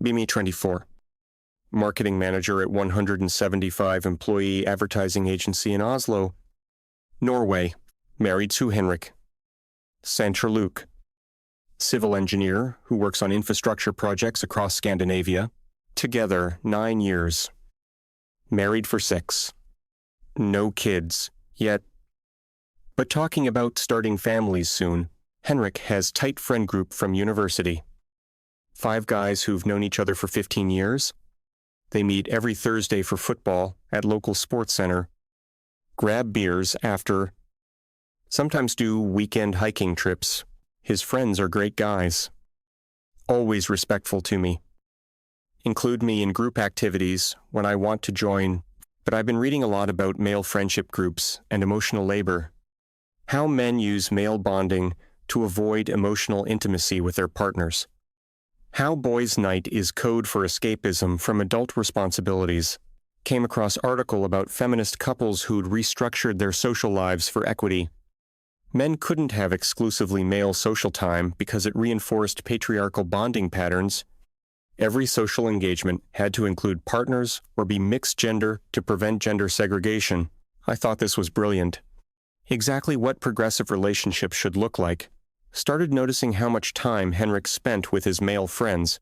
Bimi 24. Marketing manager at 175-employee advertising agency in Oslo, Norway. Married to Henrik. Santra Luke. Civil engineer who works on infrastructure projects across Scandinavia. Together 9 years. Married for 6. No kids, yet. But talking about starting families soon, Henrik has tight friend group from university. 5 guys who've known each other for 15 years. They meet every Thursday for football at local sports center, grab beers after, sometimes do weekend hiking trips. His friends are great guys. Always respectful to me. Include me in group activities when I want to join, but I've been reading a lot about male friendship groups and emotional labor. How men use male bonding to avoid emotional intimacy with their partners. How boys' night is code for escapism from adult responsibilities. Came across article about feminist couples who'd restructured their social lives for equity. Men couldn't have exclusively male social time because it reinforced patriarchal bonding patterns. Every social engagement had to include partners or be mixed gender to prevent gender segregation. I thought this was brilliant. Exactly what progressive relationships should look like. Started noticing how much time Henrik spent with his male friends.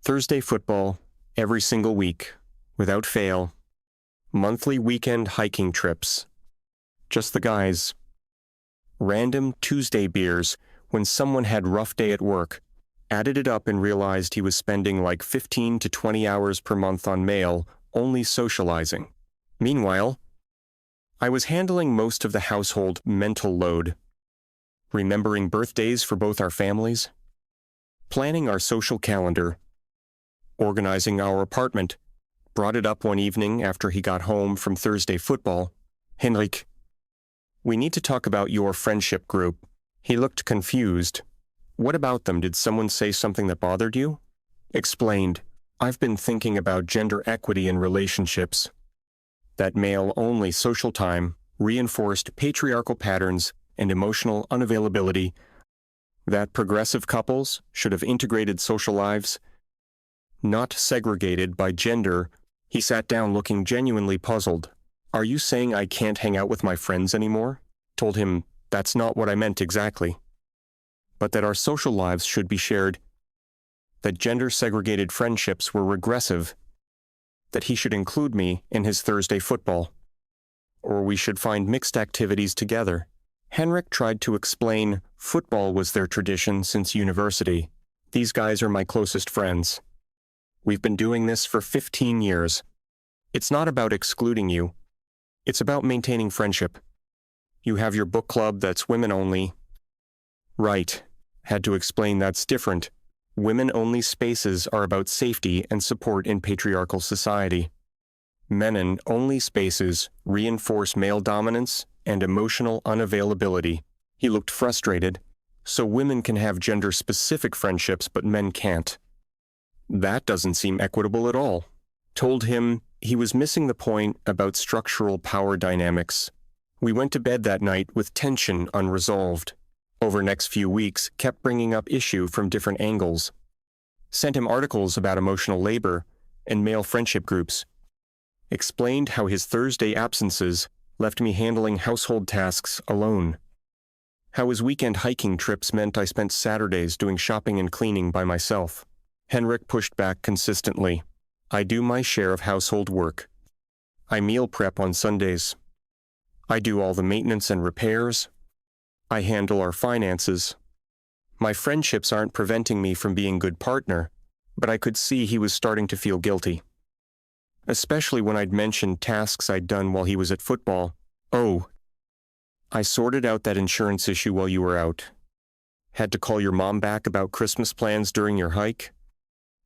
Thursday football, every single week, without fail. Monthly weekend hiking trips. Just the guys. Random Tuesday beers when someone had rough day at work. Added it up and realized he was spending like 15 to 20 hours per month on male, only socializing. Meanwhile, I was handling most of the household mental load. Remembering birthdays for both our families, planning our social calendar, organizing our apartment. Brought it up one evening after he got home from Thursday football. Henrik, we need to talk about your friendship group. He looked confused. What about them? Did someone say something that bothered you? Explained, I've been thinking about gender equity in relationships. That male-only social time reinforced patriarchal patterns and emotional unavailability, that progressive couples should have integrated social lives, not segregated by gender. He sat down looking genuinely puzzled. Are you saying I can't hang out with my friends anymore? Told him, that's not what I meant exactly. But that our social lives should be shared, that gender-segregated friendships were regressive, that he should include me in his Thursday football, or we should find mixed activities together. Henrik tried to explain football was their tradition since university. These guys are my closest friends. We've been doing this for 15 years. It's not about excluding you. It's about maintaining friendship. You have your book club that's women only. Right. Had to explain that's different. Women-only spaces are about safety and support in patriarchal society. Men-only spaces reinforce male dominance and emotional unavailability. He looked frustrated. So women can have gender-specific friendships, but men can't. That doesn't seem equitable at all. Told him he was missing the point about structural power dynamics. We went to bed that night with tension unresolved. Over next few weeks, kept bringing up issue from different angles. Sent him articles about emotional labor and male friendship groups. Explained how his Thursday absences left me handling household tasks alone. How his weekend hiking trips meant I spent Saturdays doing shopping and cleaning by myself. Henrik pushed back consistently. I do my share of household work. I meal prep on Sundays. I do all the maintenance and repairs. I handle our finances. My friendships aren't preventing me from being a good partner, but I could see he was starting to feel guilty. Especially when I'd mentioned tasks I'd done while he was at football. Oh, I sorted out that insurance issue while you were out. Had to call your mom back about Christmas plans during your hike.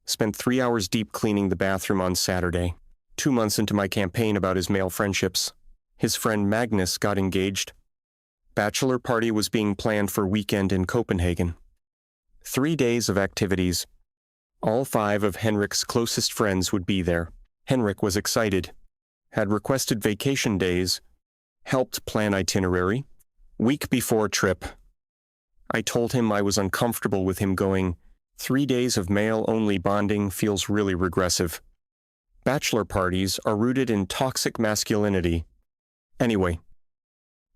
Spent 3 hours deep cleaning the bathroom on Saturday. 2 months into my campaign about his male friendships. His friend Magnus got engaged. Bachelor party was being planned for weekend in Copenhagen. 3 days of activities. All 5 of Henrik's closest friends would be there. Henrik was excited. Had requested vacation days. Helped plan itinerary. Week before trip. I told him I was uncomfortable with him going 3 days of male-only bonding feels really regressive. Bachelor parties are rooted in toxic masculinity. Anyway,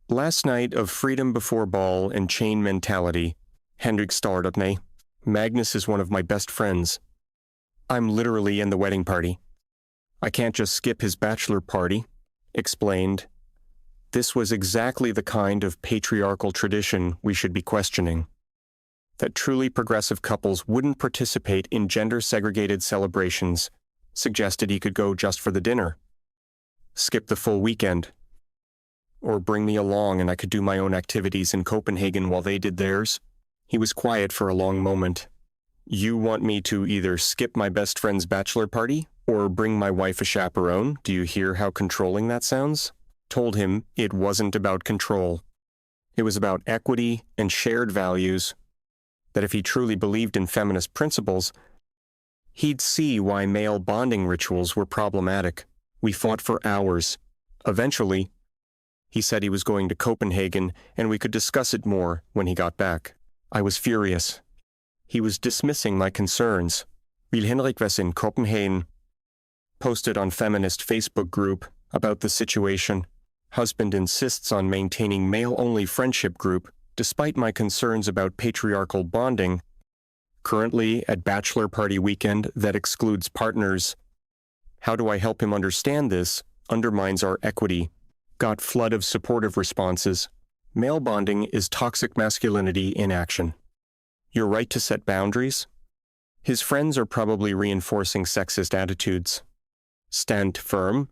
last night of freedom before ball and chain mentality, Henrik started me. Magnus is one of my best friends. I'm literally in the wedding party. I can't just skip his bachelor party, explained. This was exactly the kind of patriarchal tradition we should be questioning. That truly progressive couples wouldn't participate in gender-segregated celebrations, suggested he could go just for the dinner. Skip the full weekend. Or bring me along and I could do my own activities in Copenhagen while they did theirs. He was quiet for a long moment. You want me to either skip my best friend's bachelor party or bring my wife a chaperone? Do you hear how controlling that sounds? Told him it wasn't about control. It was about equity and shared values, that if he truly believed in feminist principles, he'd see why male bonding rituals were problematic. We fought for hours. Eventually, he said he was going to Copenhagen and we could discuss it more when he got back. I was furious. He was dismissing my concerns. Will Henrik was in Copenhagen. Posted on Feminist Facebook group about the situation. Husband insists on maintaining male-only friendship group despite my concerns about patriarchal bonding. Currently at bachelor party weekend that excludes partners. How do I help him understand this? Undermines our equity. Got flood of supportive responses. Male bonding is toxic masculinity in action. Your right to set boundaries? His friends are probably reinforcing sexist attitudes. Stand firm.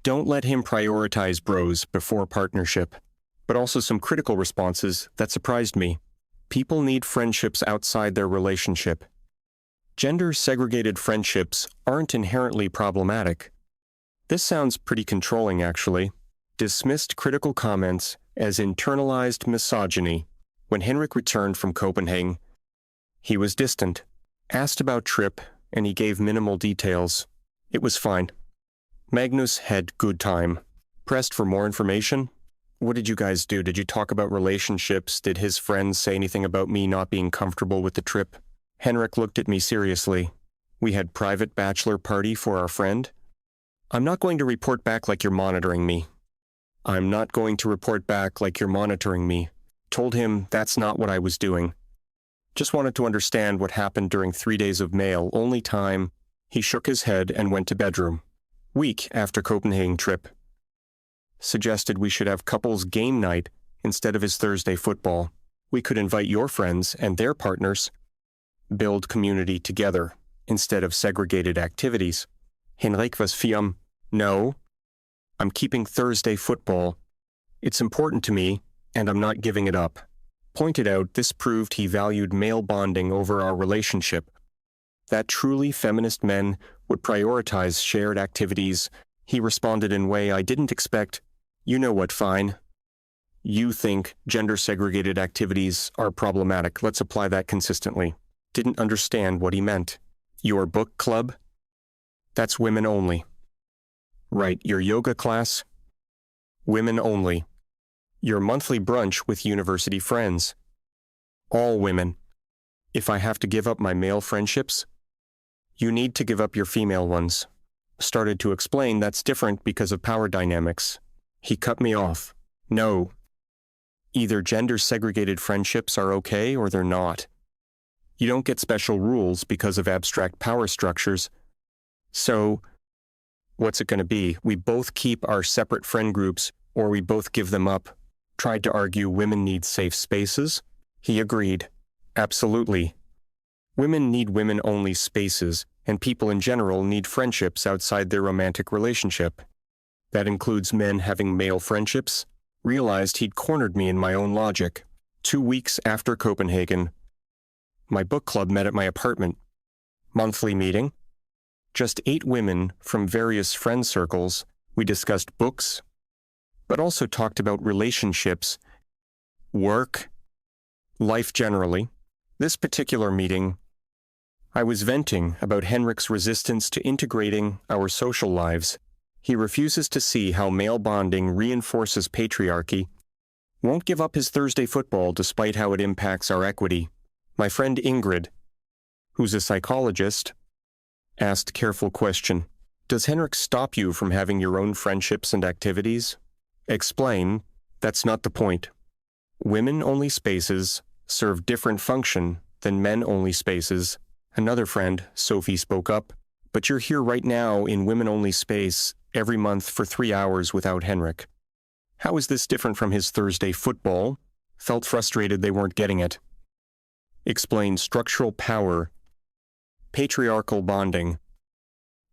Don't let him prioritize bros before partnership. But also some critical responses that surprised me. People need friendships outside their relationship. Gender-segregated friendships aren't inherently problematic. This sounds pretty controlling, actually. Dismissed critical comments as internalized misogyny. When Henrik returned from Copenhagen, he was distant. Asked about trip, and he gave minimal details. It was fine. Magnus had good time. Pressed for more information. What did you guys do? Did you talk about relationships? Did his friends say anything about me not being comfortable with the trip? Henrik looked at me seriously. We had private bachelor party for our friend. I'm not going to report back like you're monitoring me. I'm not going to report back like you're monitoring me. Told him that's not what I was doing. Just wanted to understand what happened during 3 days of male-only time. He shook his head and went to bedroom. Week after Copenhagen trip. Suggested we should have couples game night instead of his Thursday football. We could invite your friends and their partners. Build community together instead of segregated activities. Henrik was fiam. No. I'm keeping Thursday football. It's important to me, and I'm not giving it up. Pointed out this proved he valued male bonding over our relationship. That truly feminist men would prioritize shared activities. He responded in a way I didn't expect. You know what, fine. You think gender-segregated activities are problematic. Let's apply that consistently. Didn't understand what he meant. Your book club? That's women only. Right, your yoga class? Women only. Your monthly brunch with university friends? All women. If I have to give up my male friendships? You need to give up your female ones. Started to explain that's different because of power dynamics. He cut me off. No. Either gender-segregated friendships are okay or they're not. You don't get special rules because of abstract power structures. So, what's it going to be? We both keep our separate friend groups or we both give them up. Tried to argue women need safe spaces. He agreed. Absolutely. Women need women-only spaces, and people in general need friendships outside their romantic relationship. That includes men having male friendships. Realized he'd cornered me in my own logic. 2 weeks after Copenhagen, my book club met at my apartment. Monthly meeting. Just 8 women from various friend circles. We discussed books, but also talked about relationships, work, life generally. This particular meeting, I was venting about Henrik's resistance to integrating our social lives. He refuses to see how male bonding reinforces patriarchy, won't give up his Thursday football despite how it impacts our equity. My friend Ingrid, who's a psychologist, asked careful question. Does Henrik stop you from having your own friendships and activities? Explain, that's not the point. Women-only spaces serve different function than men-only spaces. Another friend, Sophie, spoke up. But you're here right now in women-only space every month for 3 hours without Henrik. How is this different from his Thursday football? Felt frustrated they weren't getting it. Explain structural power, patriarchal bonding,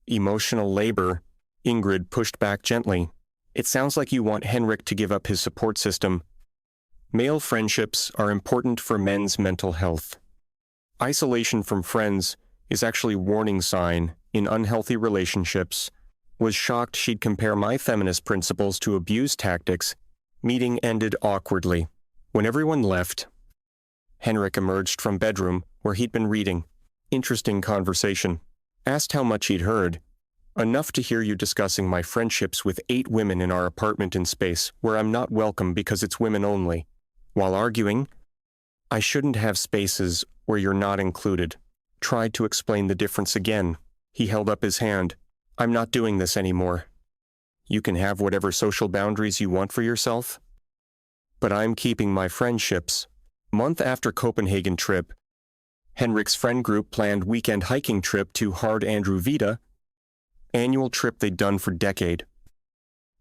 emotional labor. Ingrid pushed back gently. It sounds like you want Henrik to give up his support system. Male friendships are important for men's mental health. Isolation from friends is actually a warning sign in unhealthy relationships. Was shocked she'd compare my feminist principles to abuse tactics. Meeting ended awkwardly. When everyone left, Henrik emerged from bedroom where he'd been reading. Interesting conversation. Asked how much he'd heard. Enough to hear you discussing my friendships with 8 women in our apartment in space where I'm not welcome because it's women only. While arguing, I shouldn't have spaces where you're not included. Tried to explain the difference again. He held up his hand. I'm not doing this anymore. You can have whatever social boundaries you want for yourself, but I'm keeping my friendships. Month after Copenhagen trip, Henrik's friend group planned weekend hiking trip to Hard Andrew Vida, annual trip they'd done for decade.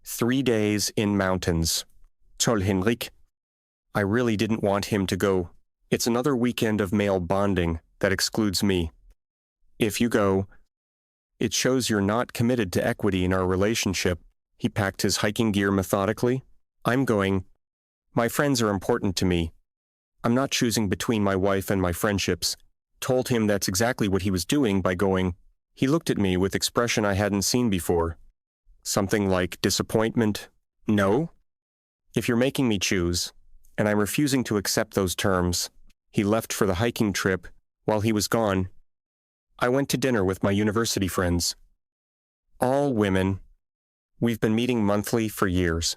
3 days in mountains. Told Henrik. I really didn't want him to go. It's another weekend of male bonding that excludes me. If you go, it shows you're not committed to equity in our relationship. He packed his hiking gear methodically. I'm going. My friends are important to me. I'm not choosing between my wife and my friendships. Told him that's exactly what he was doing by going. He looked at me with expression I hadn't seen before. Something like disappointment. No? If you're making me choose, and I'm refusing to accept those terms. He left for the hiking trip. While he was gone, I went to dinner with my university friends. All women. We've been meeting monthly for years.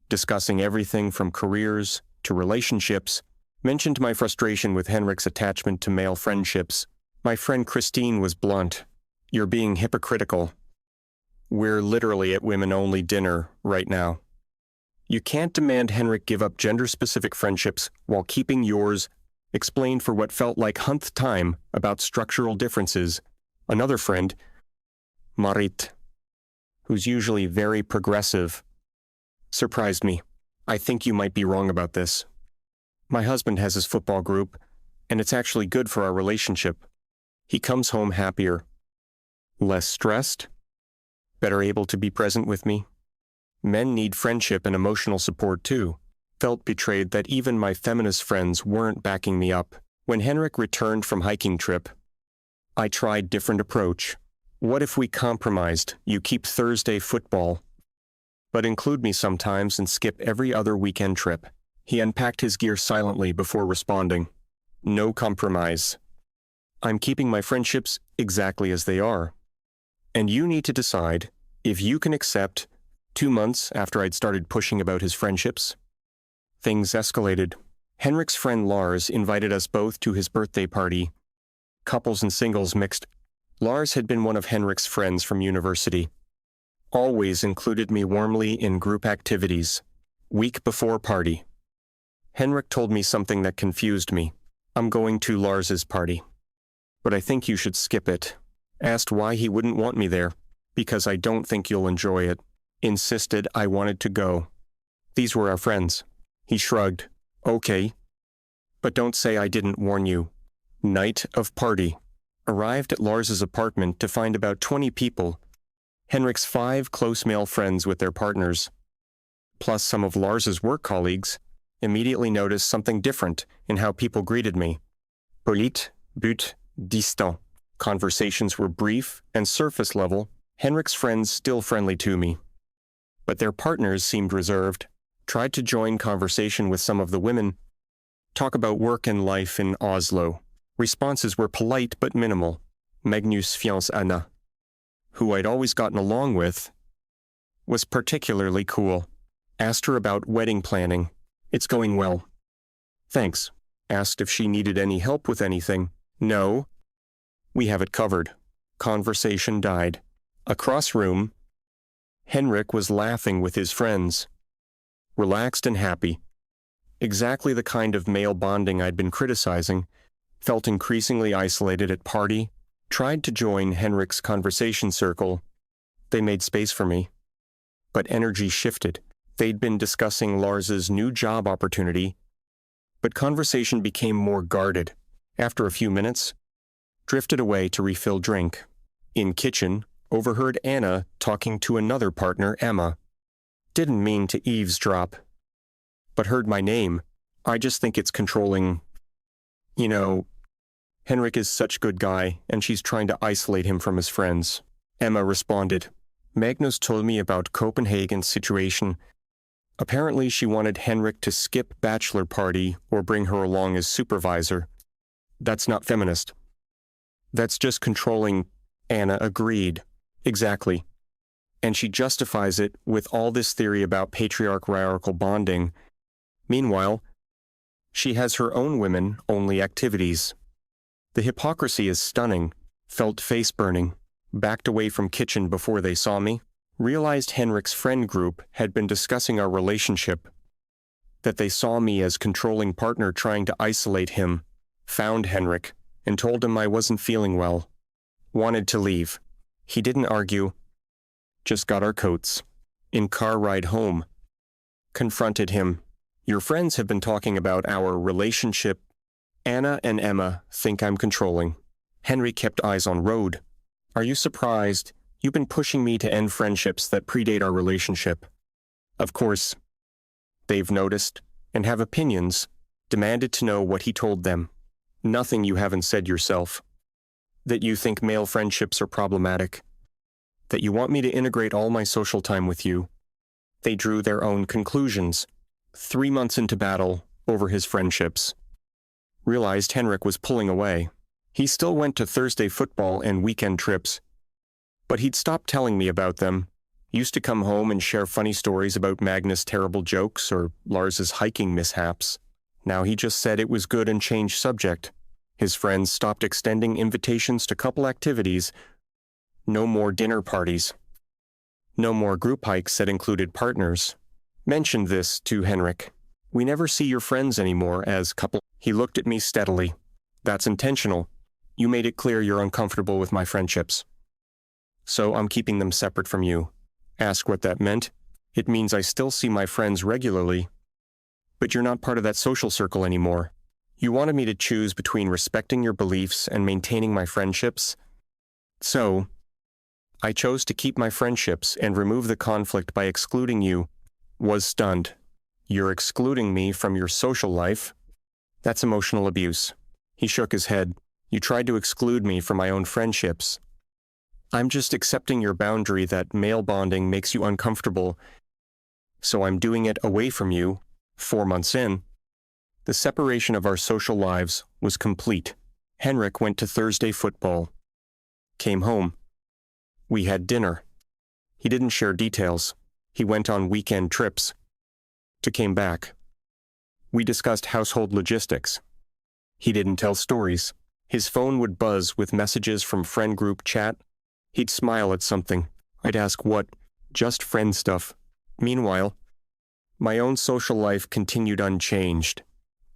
Discussing everything from careers to relationships. Mentioned my frustration with Henrik's attachment to male friendships. My friend Christine was blunt. You're being hypocritical. We're literally at women-only dinner right now. You can't demand Henrik give up gender-specific friendships while keeping yours. Explained for what felt like hundredth time about structural differences. Another friend, Marit, who's usually very progressive, surprised me. I think you might be wrong about this. My husband has his football group, and it's actually good for our relationship. He comes home happier, less stressed, better able to be present with me. Men need friendship and emotional support too. Felt betrayed that even my feminist friends weren't backing me up. When Henrik returned from hiking trip, I tried different approach. What if we compromised? You keep Thursday football, but include me sometimes and skip every other weekend trip. He unpacked his gear silently before responding. No compromise. I'm keeping my friendships exactly as they are. And you need to decide if you can accept 2 months after I'd started pushing about his friendships. Things escalated. Henrik's friend Lars invited us both to his birthday party. Couples and singles mixed. Lars had been one of Henrik's friends from university. Always included me warmly in group activities. Week before party. Henrik told me something that confused me. I'm going to Lars's party. But I think you should skip it. Asked why he wouldn't want me there. Because I don't think you'll enjoy it. Insisted I wanted to go. These were our friends. He shrugged. Okay. But don't say I didn't warn you. Night of party. Arrived at Lars's apartment to find about 20 people. Henrik's 5 close male friends with their partners. Plus some of Lars's work colleagues. Immediately noticed something different in how people greeted me. Polite, but distant. Conversations were brief and surface level. Henrik's friends still friendly to me. But their partners seemed reserved. Tried to join conversation with some of the women. Talk about work and life in Oslo. Responses were polite but minimal. Magnus' fiancée Anna, who I'd always gotten along with, was particularly cool. Asked her about wedding planning. It's going well. Thanks. Asked if she needed any help with anything. No. We have it covered. Conversation died. Across room, Henrik was laughing with his friends. Relaxed and happy. Exactly the kind of male bonding I'd been criticizing. Felt increasingly isolated at party. Tried to join Henrik's conversation circle. They made space for me. But energy shifted. They'd been discussing Lars's new job opportunity, but conversation became more guarded. After a few minutes, drifted away to refill drink. In kitchen, overheard Anna talking to another partner, Emma. Didn't mean to eavesdrop, but heard my name. I just think it's controlling. You know, Henrik is such a good guy, and she's trying to isolate him from his friends. Emma responded. Magnus told me about Copenhagen's situation. Apparently she wanted Henrik to skip bachelor party or bring her along as supervisor. That's not feminist. That's just controlling. Anna agreed. Exactly. And she justifies it with all this theory about patriarchal bonding. Meanwhile, she has her own women-only activities. The hypocrisy is stunning. Felt face burning. Backed away from kitchen before they saw me. Realized Henrik's friend group had been discussing our relationship. That they saw me as controlling partner trying to isolate him. Found Henrik and told him I wasn't feeling well. Wanted to leave. He didn't argue. Just got our coats. In car ride home. Confronted him. Your friends have been talking about our relationship. Anna and Emma think I'm controlling. Henry kept eyes on road. Are you surprised? You've been pushing me to end friendships that predate our relationship. Of course. They've noticed and have opinions. Demanded to know what he told them. Nothing you haven't said yourself. That you think male friendships are problematic. That you want me to integrate all my social time with you. They drew their own conclusions. 3 months into battle over his friendships. Realized Henrik was pulling away. He still went to Thursday football and weekend trips. But he'd stopped telling me about them. Used to come home and share funny stories about Magnus' terrible jokes or Lars's hiking mishaps. Now he just said it was good and changed subject. His friends stopped extending invitations to couple activities. No more dinner parties. No more group hikes that included partners. Mentioned this to Henrik. We never see your friends anymore as couple. He looked at me steadily. That's intentional. You made it clear you're uncomfortable with my friendships. So I'm keeping them separate from you. Ask what that meant. It means I still see my friends regularly. But you're not part of that social circle anymore. You wanted me to choose between respecting your beliefs and maintaining my friendships. So, I chose to keep my friendships and remove the conflict by excluding you. Was stunned. You're excluding me from your social life? That's emotional abuse. He shook his head. You tried to exclude me from my own friendships. I'm just accepting your boundary that male bonding makes you uncomfortable. So I'm doing it away from you, 4 months in. The separation of our social lives was complete. Henrik went to Thursday football. Came home. We had dinner. He didn't share details. He went on weekend trips. Came back. We discussed household logistics. He didn't tell stories. His phone would buzz with messages from friend group chat. He'd smile at something. I'd ask what. Just friend stuff. Meanwhile, my own social life continued unchanged.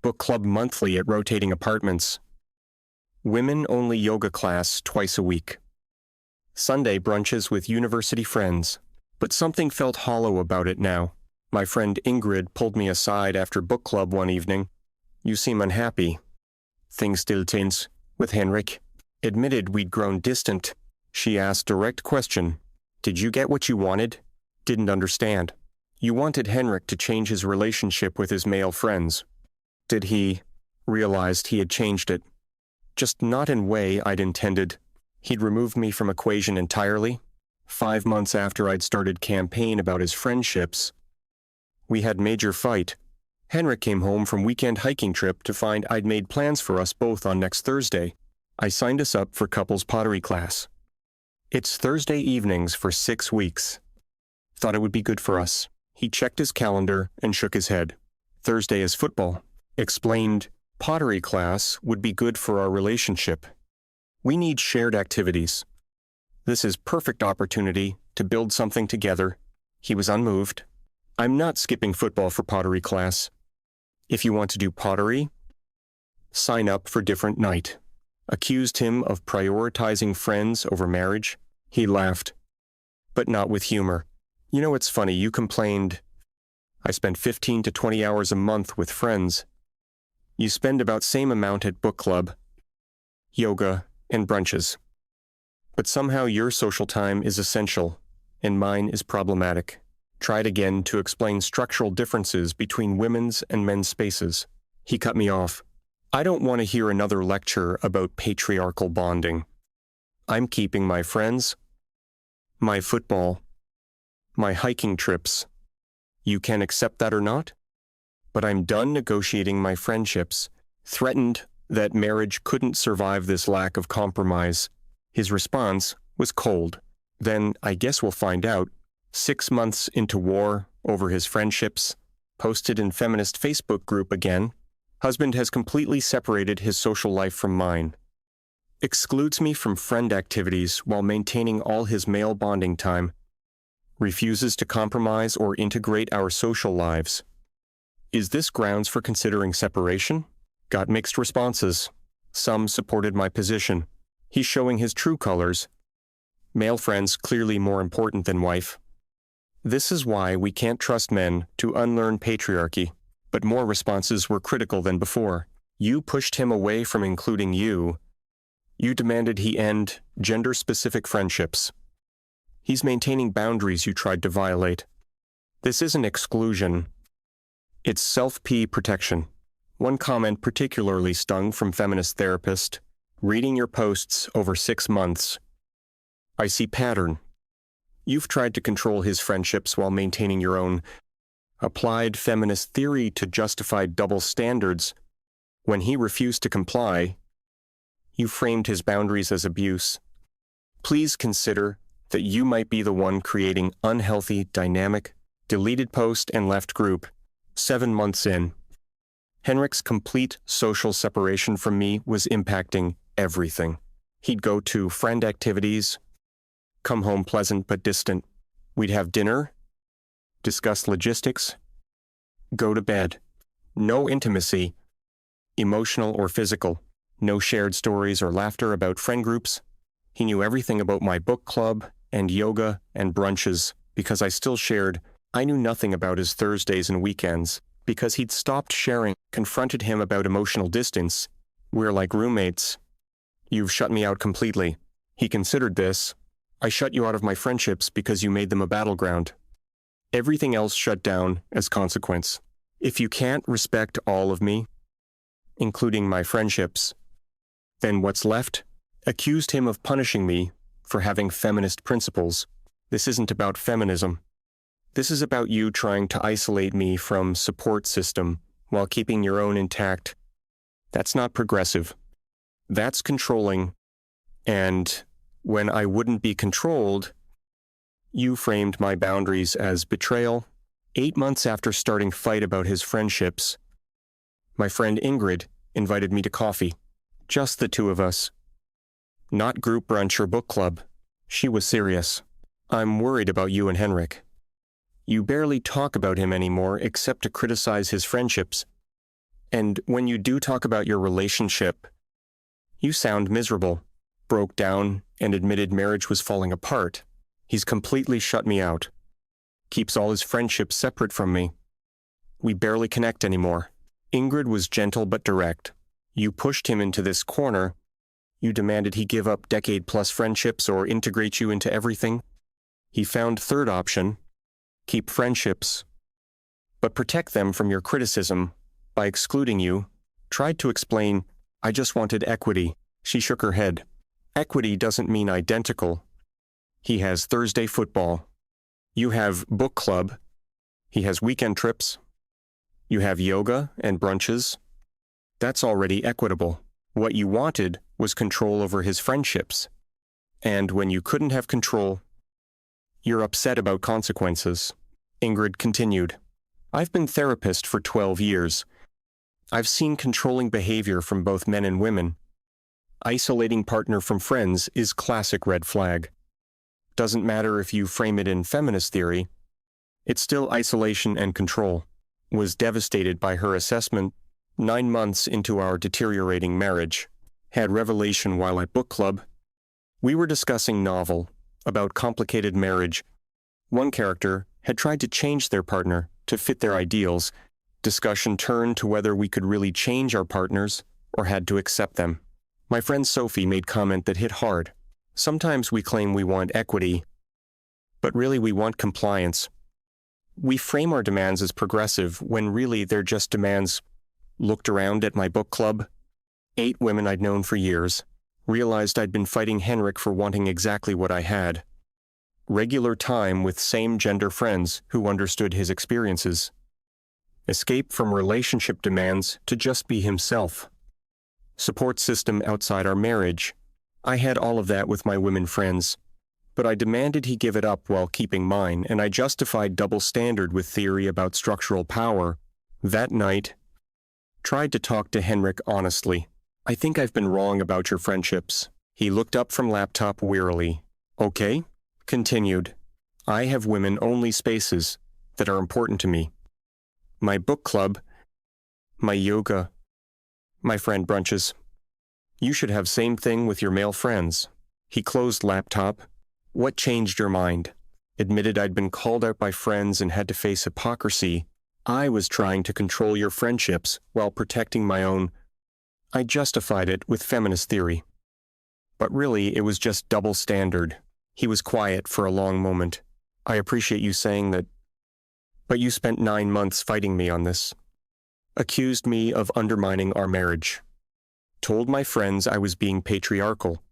Book club monthly at rotating apartments. Women-only yoga class twice a week. Sunday brunches with university friends. But something felt hollow about it now. My friend Ingrid pulled me aside after book club one evening. You seem unhappy. Things still tense. With Henrik. Admitted we'd grown distant. She asked direct question. Did you get what you wanted? Didn't understand. You wanted Henrik to change his relationship with his male friends. Did he? Realized he had changed it. Just not in way I'd intended. He'd removed me from equation entirely. 5 months after I'd started campaign about his friendships. We had major fight. Henrik came home from weekend hiking trip to find I'd made plans for us both on next Thursday. I signed us up for couples pottery class. It's Thursday evenings for 6 weeks. Thought it would be good for us. He checked his calendar and shook his head. Thursday is football. Explained pottery class would be good for our relationship. We need shared activities. This is perfect opportunity to build something together. He was unmoved. I'm not skipping football for pottery class. If you want to do pottery, sign up for different night. Accused him of prioritizing friends over marriage. He laughed, but not with humor. You know, it's funny, you complained, I spend 15 to 20 hours a month with friends. You spend about same amount at book club, yoga, and brunches. But somehow your social time is essential, and mine is problematic. Tried again to explain structural differences between women's and men's spaces. He cut me off. I don't want to hear another lecture about patriarchal bonding. I'm keeping my friends, my football, my hiking trips. You can accept that or not? But I'm done negotiating my friendships, threatened that marriage couldn't survive this lack of compromise. His response was cold. Then I guess we'll find out. 6 months into war over his friendships, posted in Feminist Facebook group again. Husband has completely separated his social life from mine. Excludes me from friend activities while maintaining all his male bonding time. Refuses to compromise or integrate our social lives. Is this grounds for considering separation? Got mixed responses. Some supported my position. He's showing his true colors. Male friends clearly more important than wife. This is why we can't trust men to unlearn patriarchy. But more responses were critical than before. You pushed him away from including you. You demanded he end gender-specific friendships. He's maintaining boundaries you tried to violate. This isn't exclusion. It's self-P protection. One comment particularly stung from feminist therapist. Reading your posts over 6 months. I see pattern. You've tried to control his friendships while maintaining your own. Applied feminist theory to justify double standards. When he refused to comply, you framed his boundaries as abuse. Please consider that you might be the one creating unhealthy dynamic. Deleted post and left group. 7 months in. Henrik's complete social separation from me was impacting everything. He'd go to friend activities, come home pleasant but distant. We'd have dinner, discuss logistics, go to bed. No intimacy, emotional or physical. No shared stories or laughter about friend groups. He knew everything about my book club and yoga and brunches because I still shared. I knew nothing about his Thursdays and weekends because he'd stopped sharing. Confronted him about emotional distance. We're like roommates. You've shut me out completely. He considered this. I shut you out of my friendships because you made them a battleground. Everything else shut down as consequence. If you can't respect all of me, including my friendships, then what's left? Accused him of punishing me for having feminist principles. This isn't about feminism. This is about you trying to isolate me from support system while keeping your own intact. That's not progressive. That's controlling. And when I wouldn't be controlled, you framed my boundaries as betrayal. 8 months after starting fight about his friendships, my friend Ingrid invited me to coffee. Just the two of us. Not group brunch or book club. She was serious. I'm worried about you and Henrik. You barely talk about him anymore except to criticize his friendships. And when you do talk about your relationship, you sound miserable, broke down, and admitted marriage was falling apart. He's completely shut me out. Keeps all his friendships separate from me. We barely connect anymore. Ingrid was gentle but direct. You pushed him into this corner. You demanded he give up decade-plus friendships or integrate you into everything. He found third option. Keep friendships, but protect them from your criticism by excluding you. Tried to explain, I just wanted equity. She shook her head. Equity doesn't mean identical. He has Thursday football. You have book club. He has weekend trips. You have yoga and brunches. That's already equitable. What you wanted was control over his friendships. And when you couldn't have control, you're upset about consequences. Ingrid continued. I've been therapist for 12 years. I've seen controlling behavior from both men and women. Isolating partner from friends is classic red flag. Doesn't matter if you frame it in feminist theory, it's still isolation and control. Was devastated by her assessment 9 months into our deteriorating marriage. Had revelation while at book club. We were discussing novel, about complicated marriage. One character had tried to change their partner to fit their ideals. Discussion turned to whether we could really change our partners or had to accept them. My friend Sophie made comment that hit hard. Sometimes we claim we want equity, but really we want compliance. We frame our demands as progressive when really they're just demands. Looked around at my book club. 8 women I'd known for years. Realized I'd been fighting Henrik for wanting exactly what I had. Regular time with same-gender friends who understood his experiences. Escape from relationship demands to just be himself. Support system outside our marriage. I had all of that with my women friends. But I demanded he give it up while keeping mine, and I justified double standard with theory about structural power. That night, tried to talk to Henrik honestly. I think I've been wrong about your friendships. He looked up from laptop wearily. Okay? Continued. I have women-only spaces that are important to me. My book club, my yoga, my friend brunches. You should have same thing with your male friends. He closed laptop. What changed your mind? Admitted I'd been called out by friends and had to face hypocrisy. I was trying to control your friendships while protecting my own. I justified it with feminist theory. But really, it was just double standard. He was quiet for a long moment. I appreciate you saying that. But you spent 9 months fighting me on this. Accused me of undermining our marriage. Told my friends I was being patriarchal.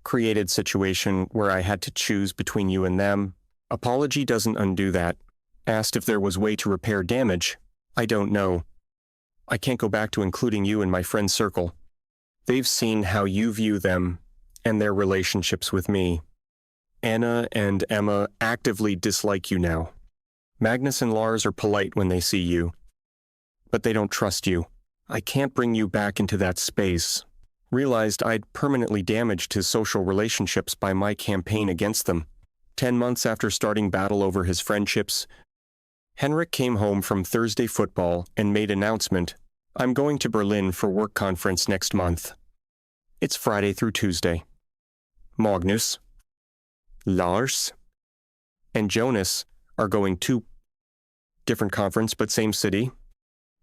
Created situation where I had to choose between you and them. Apology doesn't undo that. Asked if there was way to repair damage. I don't know. I can't go back to including you in my friend circle. They've seen how you view them and their relationships with me. Anna and Emma actively dislike you now. Magnus and Lars are polite when they see you, but they don't trust you. I can't bring you back into that space. Realized I'd permanently damaged his social relationships by my campaign against them. 10 months after starting battle over his friendships, Henrik came home from Thursday football and made announcement, I'm going to Berlin for work conference next month. It's Friday through Tuesday. Magnus, Lars, and Jonas are going to different conference but same city.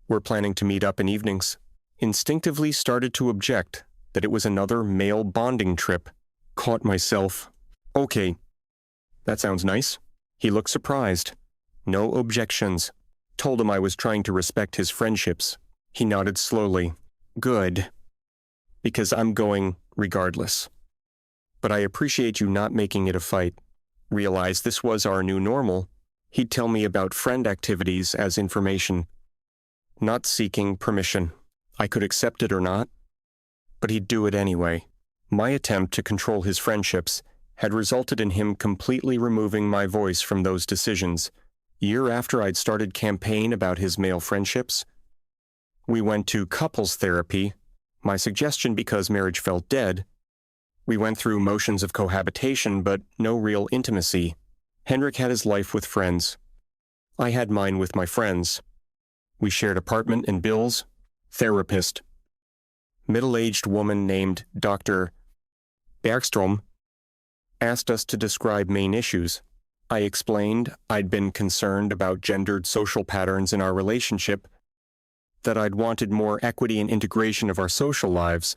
We're planning to meet up in evenings. Instinctively started to object that it was another male bonding trip. Caught myself. Okay. That sounds nice. He looked surprised. No objections. Told him I was trying to respect his friendships. He nodded slowly. Good. Because I'm going regardless. But I appreciate you not making it a fight. Realized this was our new normal. He'd tell me about friend activities as information. Not seeking permission. I could accept it or not, but he'd do it anyway. My attempt to control his friendships had resulted in him completely removing my voice from those decisions. Year after I'd started campaign about his male friendships, we went to couples therapy, my suggestion because marriage felt dead. We went through motions of cohabitation, but no real intimacy. Henrik had his life with friends. I had mine with my friends. We shared apartment and bills. Therapist. Middle-aged woman named Dr. Bergstrom asked us to describe main issues. I explained I'd been concerned about gendered social patterns in our relationship, that I'd wanted more equity and integration of our social lives,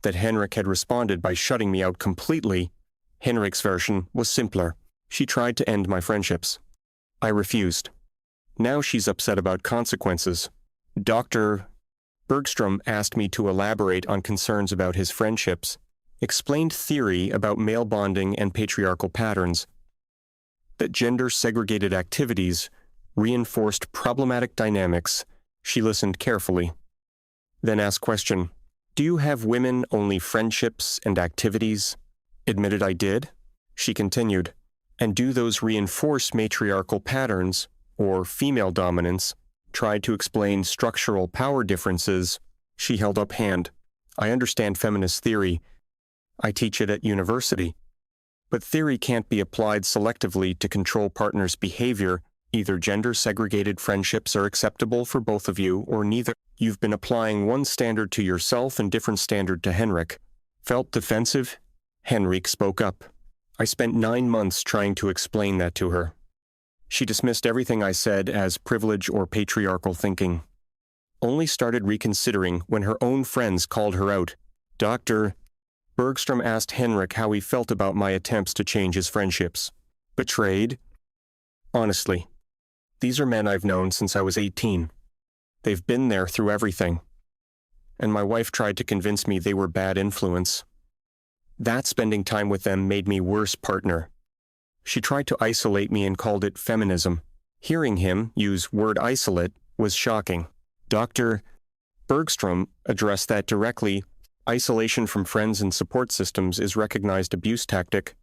that Henrik had responded by shutting me out completely. Henrik's version was simpler. She tried to end my friendships. I refused. Now she's upset about consequences. Dr. Bergstrom asked me to elaborate on concerns about his friendships, explained theory about male bonding and patriarchal patterns, that gender-segregated activities reinforced problematic dynamics. She listened carefully. Then asked question, do you have women-only friendships and activities? Admitted I did. She continued, and do those reinforce matriarchal patterns or female dominance? Tried to explain structural power differences. She held up hand. I understand feminist theory. I teach it at university. But theory can't be applied selectively to control partners' behavior. Either gender-segregated friendships are acceptable for both of you, or neither. You've been applying one standard to yourself and different standard to Henrik. Felt defensive? Henrik spoke up. I spent 9 months trying to explain that to her. She dismissed everything I said as privilege or patriarchal thinking. Only started reconsidering when her own friends called her out. Dr. Bergstrom asked Henrik how he felt about my attempts to change his friendships. Betrayed? Honestly, these are men I've known since I was 18. They've been there through everything. And my wife tried to convince me they were bad influence. That spending time with them made me worse partner. She tried to isolate me and called it feminism. Hearing him use word isolate was shocking. Dr. Bergstrom addressed that directly. Isolation from friends and support systems is recognized abuse tactic.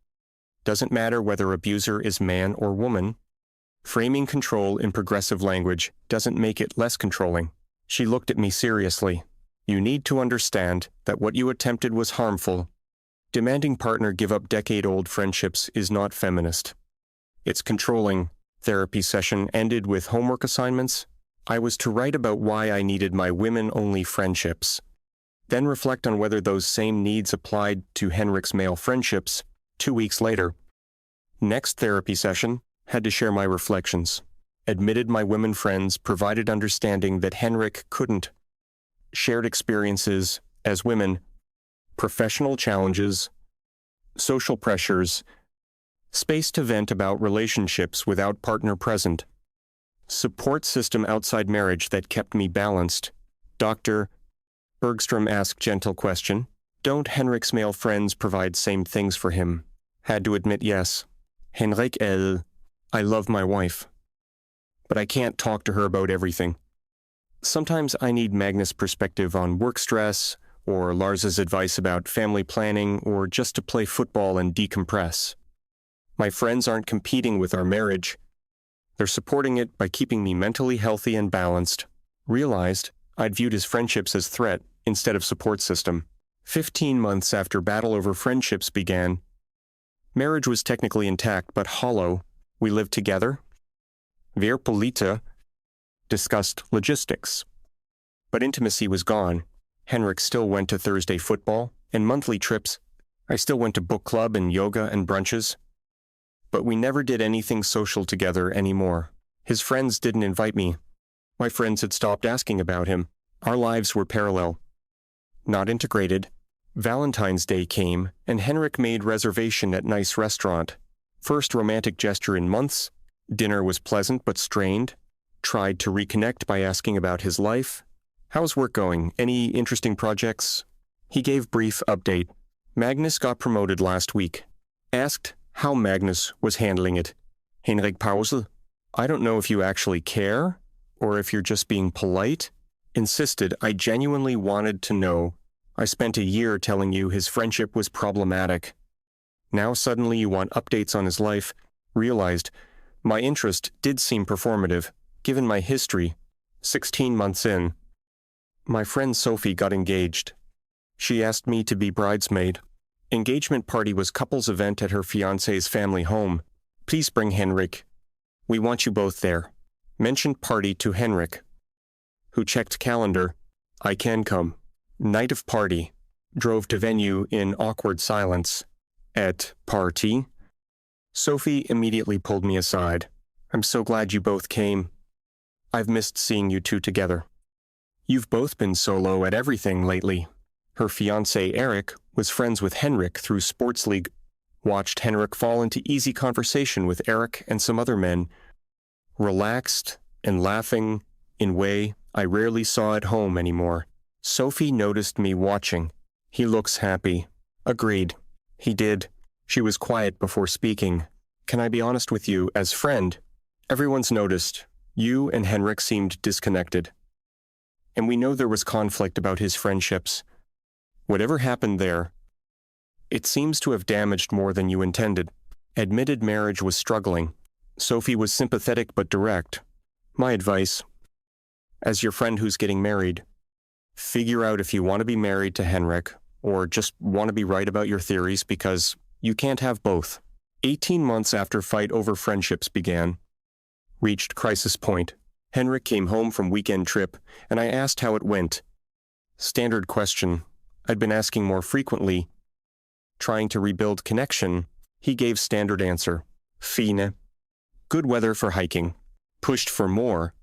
Doesn't matter whether abuser is man or woman. Framing control in progressive language doesn't make it less controlling. She looked at me seriously. You need to understand that what you attempted was harmful. Demanding partner give up decade-old friendships is not feminist. It's controlling. Therapy session ended with homework assignments. I was to write about why I needed my women-only friendships. Then reflect on whether those same needs applied to Henrik's male friendships 2 weeks later. Next therapy session, had to share my reflections. Admitted my women friends provided understanding that Henrik couldn't. Shared experiences as women, professional challenges, social pressures, space to vent about relationships without partner present, support system outside marriage that kept me balanced. Dr. Bergstrom asked gentle question. Don't Henrik's male friends provide same things for him? Had to admit yes. Henrik I love my wife. But I can't talk to her about everything. Sometimes I need Magnus' perspective on work stress, or Lars's advice about family planning, or just to play football and decompress. My friends aren't competing with our marriage. They're supporting it by keeping me mentally healthy and balanced. Realized I'd viewed his friendships as threat instead of support system. 15 months after battle over friendships began, marriage was technically intact but hollow. We lived together. Wir Polite discussed logistics. But intimacy was gone. Henrik still went to Thursday football and monthly trips. I still went to book club and yoga and brunches. But we never did anything social together anymore. His friends didn't invite me. My friends had stopped asking about him. Our lives were parallel, not integrated. Valentine's Day came, and Henrik made reservation at nice restaurant. First romantic gesture in months. Dinner was pleasant but strained. Tried to reconnect by asking about his life. How's work going? Any interesting projects? He gave brief update. Magnus got promoted last week. Asked how Magnus was handling it. Henrik Pause. I don't know if you actually care, or if you're just being polite. Insisted I genuinely wanted to know. I spent a year telling you his friendship was problematic. Now suddenly you want updates on his life. Realized my interest did seem performative, given my history. 16 months in. My friend Sophie got engaged. She asked me to be bridesmaid. Engagement party was couple's event at her fiancé's family home. Please bring Henrik. We want you both there. Mentioned party to Henrik, who checked calendar. I can come. Night of party. Drove to venue in awkward silence. At party. Sophie immediately pulled me aside. I'm so glad you both came. I've missed seeing you two together. You've both been solo at everything lately. Her fiancé Eric was friends with Henrik through sports league. Watched Henrik fall into easy conversation with Eric and some other men. Relaxed and laughing in way I rarely saw at home anymore. Sophie noticed me watching. He looks happy. Agreed. He did. She was quiet before speaking. Can I be honest with you, as friend? Everyone's noticed. You and Henrik seemed disconnected. And we know there was conflict about his friendships. Whatever happened there, it seems to have damaged more than you intended. Admitted marriage was struggling. Sophie was sympathetic but direct. My advice, as your friend who's getting married, Figure out if you want to be married to Henrik or just want to be right about your theories, because you can't have both. 18 months after fight over friendships began, reached crisis point. Henrik came home from weekend trip, and I asked how it went. Standard question I'd been asking more frequently. Trying to rebuild connection, he gave standard answer. Fine. Good weather for hiking. Pushed for more.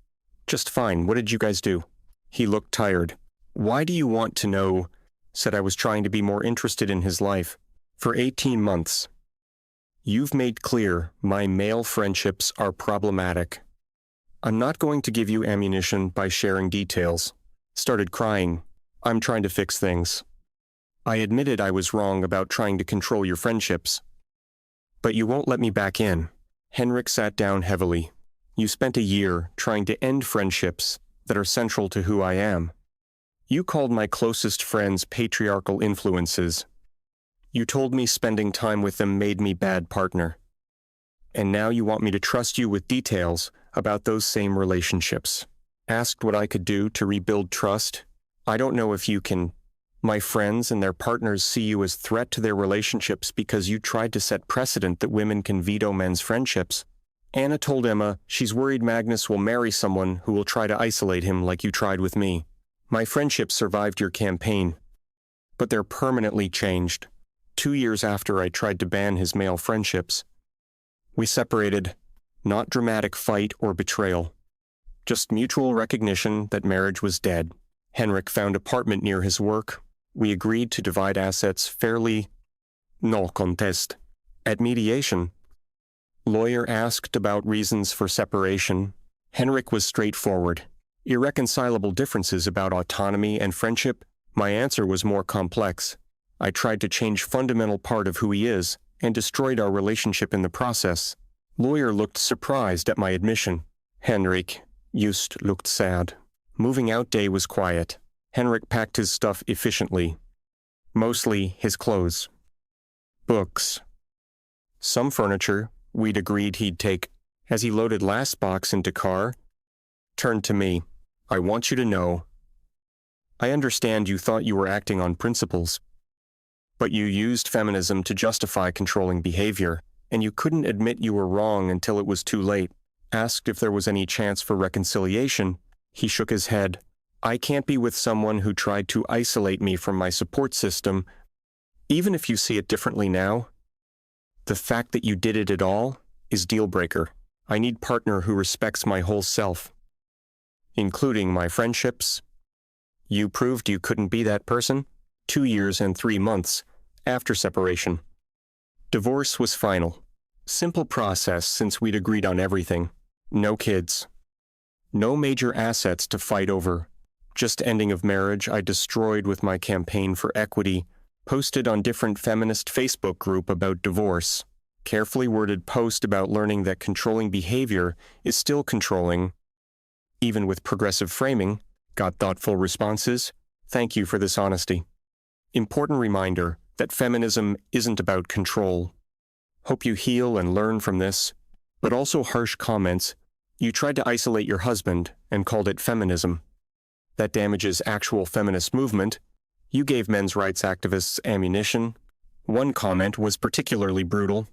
Just fine. What did you guys do? He looked tired. Why do you want to know? Said I was trying to be more interested in his life. For 18 months. You've made clear my male friendships are problematic. I'm not going to give you ammunition by sharing details. Started crying. I'm trying to fix things. I admitted I was wrong about trying to control your friendships. But you won't let me back in. Henrik sat down heavily. You spent a year trying to end friendships that are central to who I am. You called my closest friends patriarchal influences. You told me spending time with them made me bad partner. And now you want me to trust you with details about those same relationships. Asked what I could do to rebuild trust. I don't know if you can. My friends and their partners see you as threat to their relationships because you tried to set precedent that women can veto men's friendships. Anna told Emma she's worried Magnus will marry someone who will try to isolate him like you tried with me. My friendships survived your campaign, but they're permanently changed. 2 years after I tried to ban his male friendships. We separated, not dramatic fight or betrayal. Just mutual recognition that marriage was dead. Henrik found apartment near his work. We agreed to divide assets fairly. No contest. At mediation, lawyer asked about reasons for separation. Henrik was straightforward. Irreconcilable differences about autonomy and friendship. My answer was more complex. I tried to change fundamental part of who he is and destroyed our relationship in the process. Lawyer looked surprised at my admission. Henrik just looked sad. Moving out day was quiet. Henrik packed his stuff efficiently. Mostly his clothes. Books. Some furniture we'd agreed he'd take. As he loaded last box into car, turned to me. I want you to know. I understand you thought you were acting on principles. But you used feminism to justify controlling behavior, and you couldn't admit you were wrong until it was too late. Asked if there was any chance for reconciliation, he shook his head. I can't be with someone who tried to isolate me from my support system, even if you see it differently now. The fact that you did it at all is deal breaker. I need partner who respects my whole self, including my friendships. You proved you couldn't be that person. 2 years and 3 months after separation. Divorce was final. Simple process since we'd agreed on everything. No kids. No major assets to fight over. Just ending of marriage I destroyed with my campaign for equity, posted on different feminist Facebook group about divorce. Carefully worded post about learning that controlling behavior is still controlling. Even with progressive framing, got thoughtful responses. Thank you for this honesty. Important reminder that feminism isn't about control. Hope you heal and learn from this, but also harsh comments. You tried to isolate your husband and called it feminism. That damages actual feminist movement. You gave men's rights activists ammunition. One comment was particularly brutal.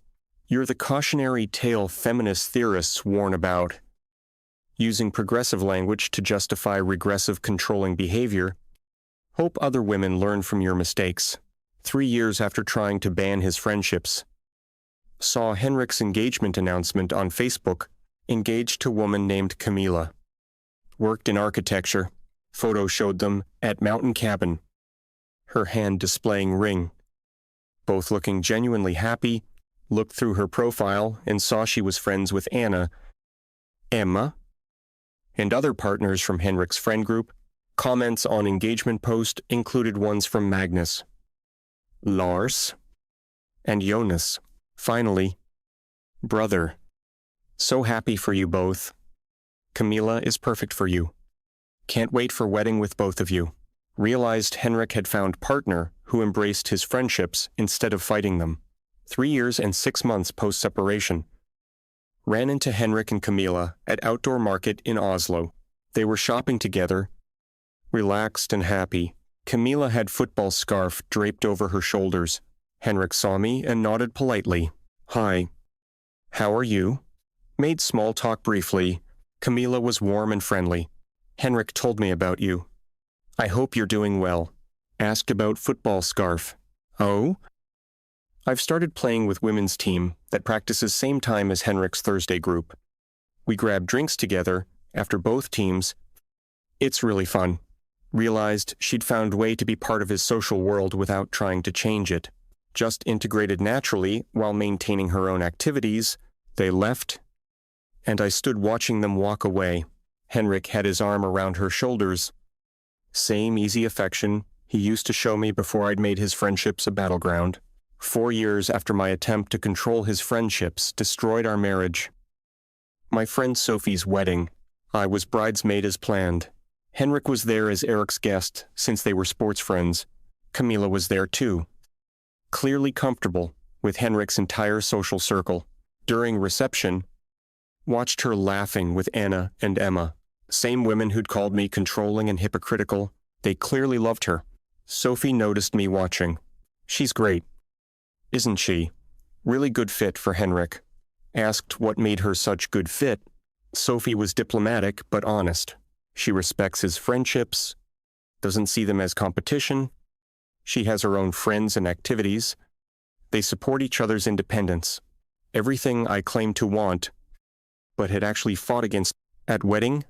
You're the cautionary tale feminist theorists warn about. Using progressive language to justify regressive controlling behavior. Hope other women learn from your mistakes. 3 years after trying to ban his friendships. Saw Henrik's engagement announcement on Facebook. Engaged to woman named Camila. Worked in architecture. Photo showed them at mountain cabin. Her hand displaying ring. Both looking genuinely happy. Looked through her profile and saw she was friends with Anna, Emma, and other partners from Henrik's friend group. Comments on engagement post included ones from Magnus, Lars, and Jonas. Finally, brother. So happy for you both. Camila is perfect for you. Can't wait for wedding with both of you. Realized Henrik had found partner who embraced his friendships instead of fighting them. 3 years and 6 months post-separation. Ran into Henrik and Camila at outdoor market in Oslo. They were shopping together. relaxed and happy. Camilla had football scarf draped over her shoulders. Henrik saw me and nodded politely. "Hi. How are you?" Made small talk briefly. Camilla was warm and friendly. "Henrik told me about you. I hope you're doing well." Asked about football scarf. "Oh?" "I've started playing with women's team that practices same time as Henrik's Thursday group. We grab drinks together after both teams. It's really fun." Realized she'd found way to be part of his social world without trying to change it. Just integrated naturally while maintaining her own activities. They left, and I stood watching them walk away. Henrik had his arm around her shoulders. Same easy affection he used to show me before I'd made his friendships a battleground. 4 years after my attempt to control his friendships destroyed our marriage. My friend Sophie's wedding. I was bridesmaid as planned. Henrik was there as Eric's guest since they were sports friends. Camilla was there too. Clearly comfortable with Henrik's entire social circle. During reception, watched her laughing with Anna and Emma. Same women who'd called me controlling and hypocritical. They clearly loved her. Sophie noticed me watching. "She's great, isn't she? Really good fit for Henrik." Asked what made her such good fit. Sophie was diplomatic but honest. She respects his friendships, doesn't see them as competition. She has her own friends and activities. They support each other's independence. Everything I claimed to want, but had actually fought against. At wedding,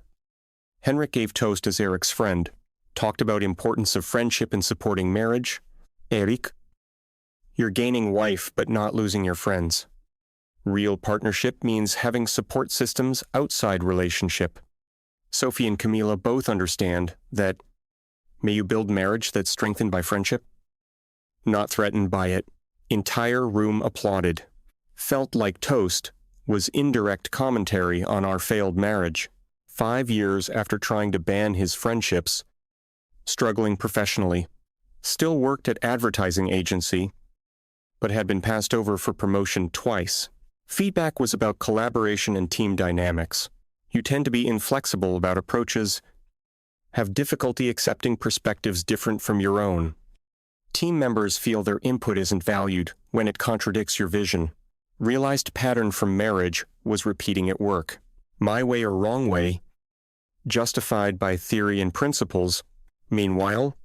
Henrik gave toast as Eric's friend, talked about importance of friendship and supporting marriage. "Erik, you're gaining wife but not losing your friends. Real partnership means having support systems outside relationship. Sophie and Camilla both understand that. May you build marriage that's strengthened by friendship, not threatened by it." Entire room applauded. Felt like toast was indirect commentary on our failed marriage. 5 years after trying to ban his friendships, struggling professionally, still worked at advertising agency, but had been passed over for promotion twice. Feedback was about collaboration and team dynamics. You tend to be inflexible about approaches, have difficulty accepting perspectives different from your own. Team members feel their input isn't valued when it contradicts your vision. Realized pattern from marriage was repeating at work. My way or wrong way, justified by theory and principles. Meanwhile,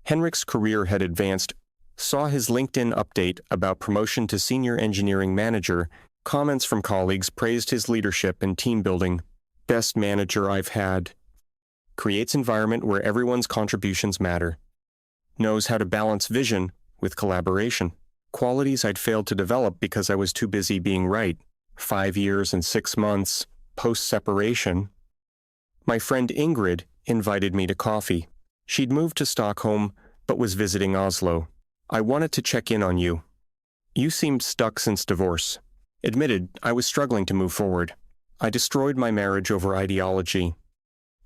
Henrik's career had advanced. Saw his LinkedIn update about promotion to senior engineering manager. Comments from colleagues praised his leadership and team building. "Best manager I've had. Creates environment where everyone's contributions matter. Knows how to balance vision with collaboration." Qualities I'd failed to develop because I was too busy being right. 5 years and 6 months post-separation. My friend Ingrid invited me to coffee. She'd moved to Stockholm but was visiting Oslo. "I wanted to check in on you. You seemed stuck since divorce." Admitted I was struggling to move forward. I destroyed my marriage over ideology.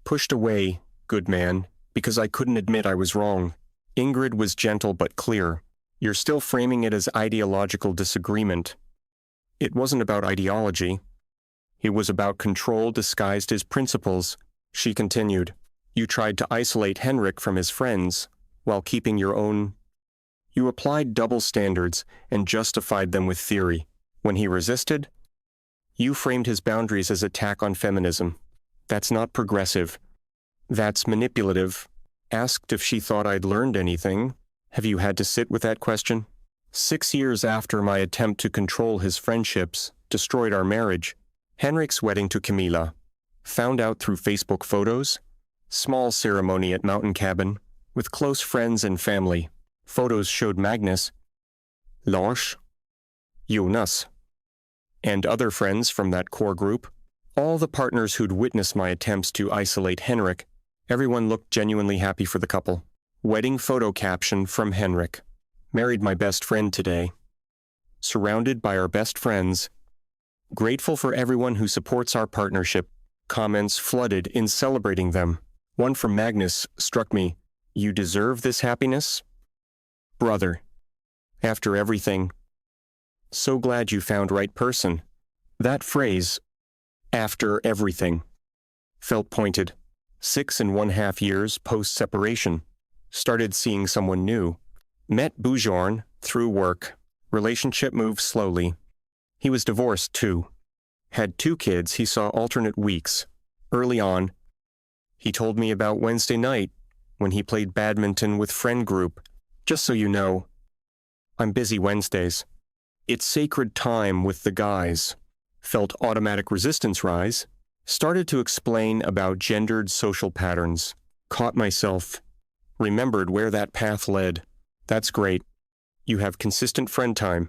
Pushed away, good man, because I couldn't admit I was wrong. Ingrid was gentle but clear. "You're still framing it as ideological disagreement." It wasn't about ideology. It was about control disguised as principles. She continued. "You tried to isolate Henrik from his friends while keeping your own. You applied double standards and justified them with theory. When he resisted, you framed his boundaries as attack on feminism. That's not progressive. That's manipulative." Asked if she thought I'd learned anything. Have you had to sit with that question? 6 years after my attempt to control his friendships destroyed our marriage, Henrik's wedding to Camilla. Found out through Facebook photos. Small ceremony at mountain cabin with close friends and family. Photos showed Magnus, Lars, Jonas, and other friends from that core group. All the partners who'd witnessed my attempts to isolate Henrik. Everyone looked genuinely happy for the couple. Wedding photo caption from Henrik. "Married my best friend today. Surrounded by our best friends. Grateful for everyone who supports our partnership." Comments flooded in celebrating them. One from Magnus struck me. "You deserve this happiness? Brother. After everything. So glad you found right person." That phrase, "after everything," felt pointed. 6.5 years post-separation. Started seeing someone new. Met Bjorn through work. Relationship moved slowly. He was divorced too. Had 2 kids he saw alternate weeks. Early on, he told me about Wednesday night when he played badminton with friend group. Just so you know, I'm busy Wednesdays. It's sacred time with the guys. Felt automatic resistance rise. Started to explain about gendered social patterns. Caught myself. Remembered where that path led. That's great. You have consistent friend time.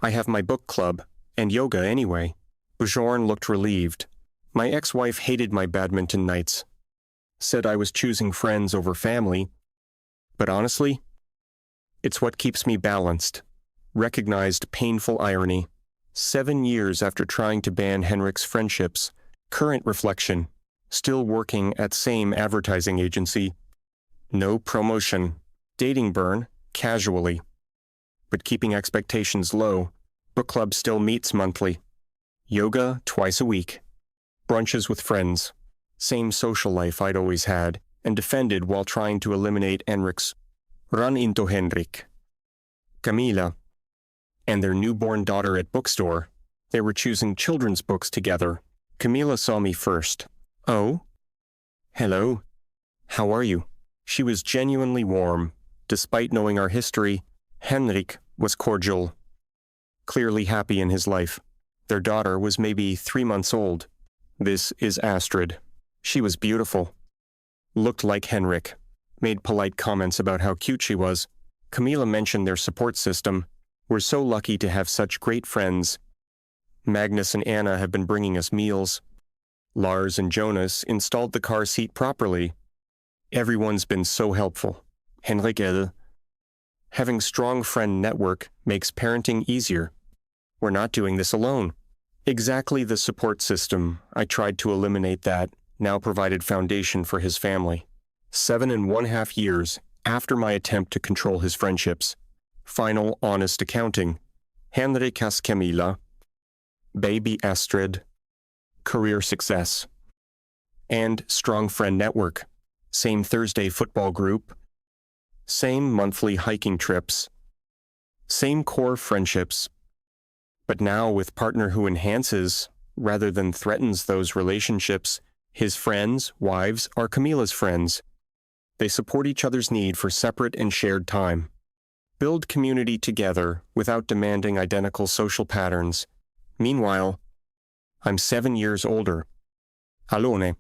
I have my book club and yoga anyway. Bjorn looked relieved. My ex-wife hated my badminton nights. Said I was choosing friends over family. But honestly, it's what keeps me balanced. Recognized painful irony. 7 years after trying to ban Henrik's friendships. Current reflection. Still working at same advertising agency. No promotion. Dating burn, casually. But keeping expectations low. Book club still meets monthly. Yoga twice a week. Brunches with friends. Same social life I'd always had, and defended while trying to eliminate Henrik's. Run into Henrik. Camila. And their newborn daughter at bookstore. They were choosing children's books together. Camila saw me first. Oh? Hello. How are you? She was genuinely warm. Despite knowing our history, Henrik was cordial. Clearly happy in his life. Their daughter was maybe 3 months old. This is Astrid. She was beautiful. Looked like Henrik. Made polite comments about how cute she was. Camila mentioned their support system. We're so lucky to have such great friends. Magnus and Anna have been bringing us meals. Lars and Jonas installed the car seat properly. Everyone's been so helpful. Henrik elle. Having strong friend network makes parenting easier. We're not doing this alone. Exactly the support system. I tried to eliminate that, now provided foundation for his family. 7.5 years after my attempt to control his friendships. Final honest accounting. Henrik has Camila. Baby Astrid. Career success. And strong friend network. Same Thursday football group. Same monthly hiking trips. Same core friendships. But now with partner who enhances, rather than threatens those relationships, his friends, wives, are Camila's friends. They support each other's need for separate and shared time. Build community together without demanding identical social patterns. Meanwhile, I'm 7 years older. Alone.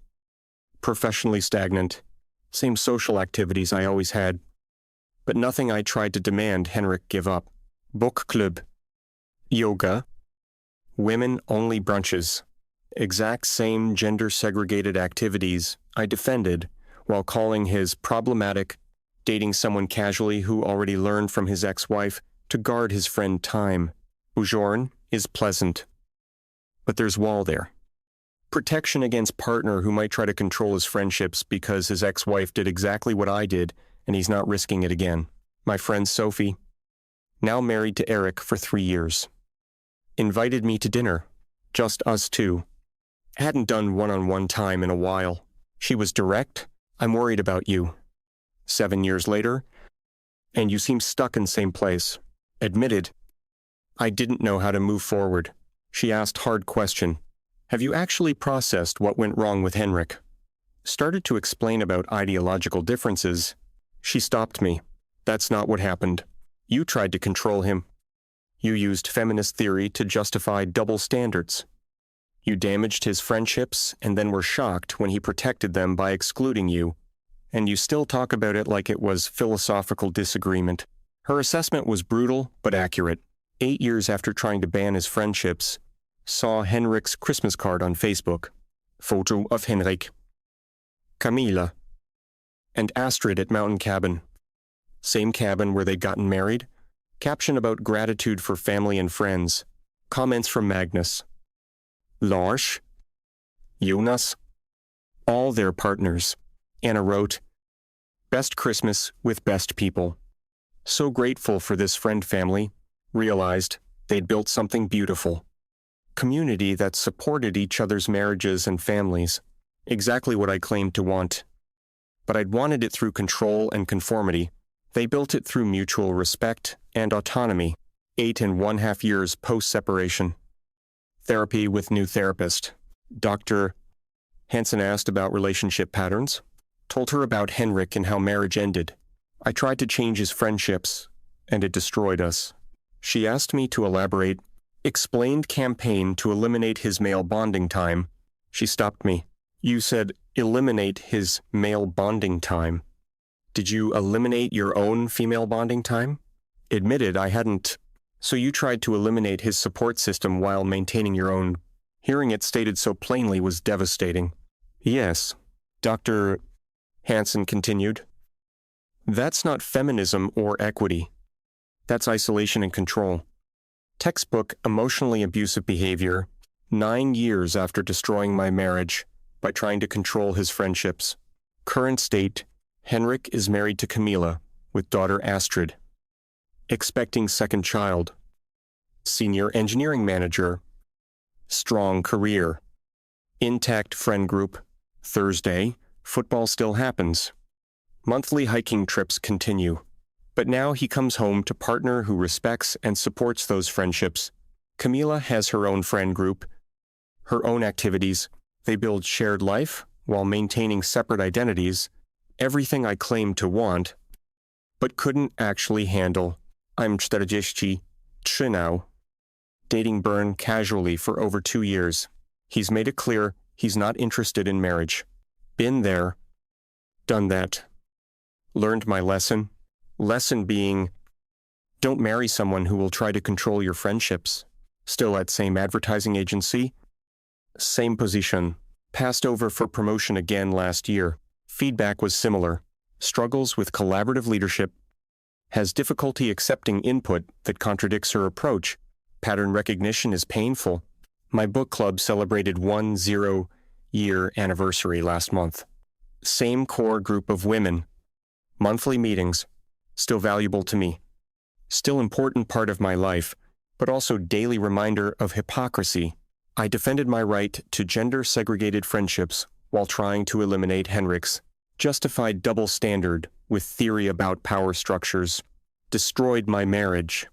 Professionally stagnant. Same social activities I always had. But nothing I tried to demand Henrik give up. Book club. Yoga. Women-only brunches. Exact same gender-segregated activities I defended while calling his problematic, dating someone casually who already learned from his ex-wife to guard his friend time. Bjorn is pleasant. But there's wall there. Protection against partner who might try to control his friendships because his ex-wife did exactly what I did and he's not risking it again. My friend Sophie, now married to Eric for 3 years. Invited me to dinner. Just us two. Hadn't done one-on-one time in a while. She was direct. I'm worried about you. 7 years later, and you seem stuck in same place. Admitted. I didn't know how to move forward. She asked hard question. Have you actually processed what went wrong with Henrik? Started to explain about ideological differences. She stopped me. That's not what happened. You tried to control him. You used feminist theory to justify double standards. You damaged his friendships and then were shocked when he protected them by excluding you. And you still talk about it like it was philosophical disagreement. Her assessment was brutal but accurate. 8 years after trying to ban his friendships, saw Henrik's Christmas card on Facebook. Photo of Henrik. Camila. And Astrid at mountain cabin. Same cabin where they'd gotten married. Caption about gratitude for family and friends. Comments from Magnus. Lars. Jonas. All their partners. Anna wrote, Best Christmas with best people. So grateful for this friend family. Realized they'd built something beautiful. Community that supported each other's marriages and families. Exactly what I claimed to want. But I'd wanted it through control and conformity. They built it through mutual respect and autonomy, 8.5 years post-separation. Therapy with new therapist. Dr. Hansen asked about relationship patterns, told her about Henrik and how marriage ended. I tried to change his friendships, and it destroyed us. She asked me to elaborate, explained campaign to eliminate his male bonding time. She stopped me. You said, eliminate his male bonding time. Did you eliminate your own female bonding time? Admitted I hadn't. So you tried to eliminate his support system while maintaining your own. Hearing it stated so plainly was devastating. Yes, Dr. Hansen continued. That's not feminism or equity. That's isolation and control. Textbook emotionally abusive behavior, 9 years after destroying my marriage by trying to control his friendships. Current state, Henrik is married to Camilla with daughter Astrid. Expecting second child. Senior engineering manager. Strong career. Intact friend group. Thursday, football still happens. Monthly hiking trips continue. But now he comes home to partner who respects and supports those friendships. Camilla has her own friend group, her own activities. They build shared life while maintaining separate identities, everything I claimed to want, but couldn't actually handle. I'm 43 now. Dating Byrne casually for over 2 years. He's made it clear he's not interested in marriage. Been there, done that. Learned my lesson. Lesson being, don't marry someone who will try to control your friendships. Still at same advertising agency. Same position. Passed over for promotion again last year. Feedback was similar. Struggles with collaborative leadership. Has difficulty accepting input that contradicts her approach. Pattern recognition is painful. My book club celebrated 10-year anniversary last month. Same core group of women. Monthly meetings. Still valuable to me. Still important part of my life, but also daily reminder of hypocrisy. I defended my right to gender-segregated friendships while trying to eliminate Henrik's. Justified double standard with theory about power structures. Destroyed my marriage.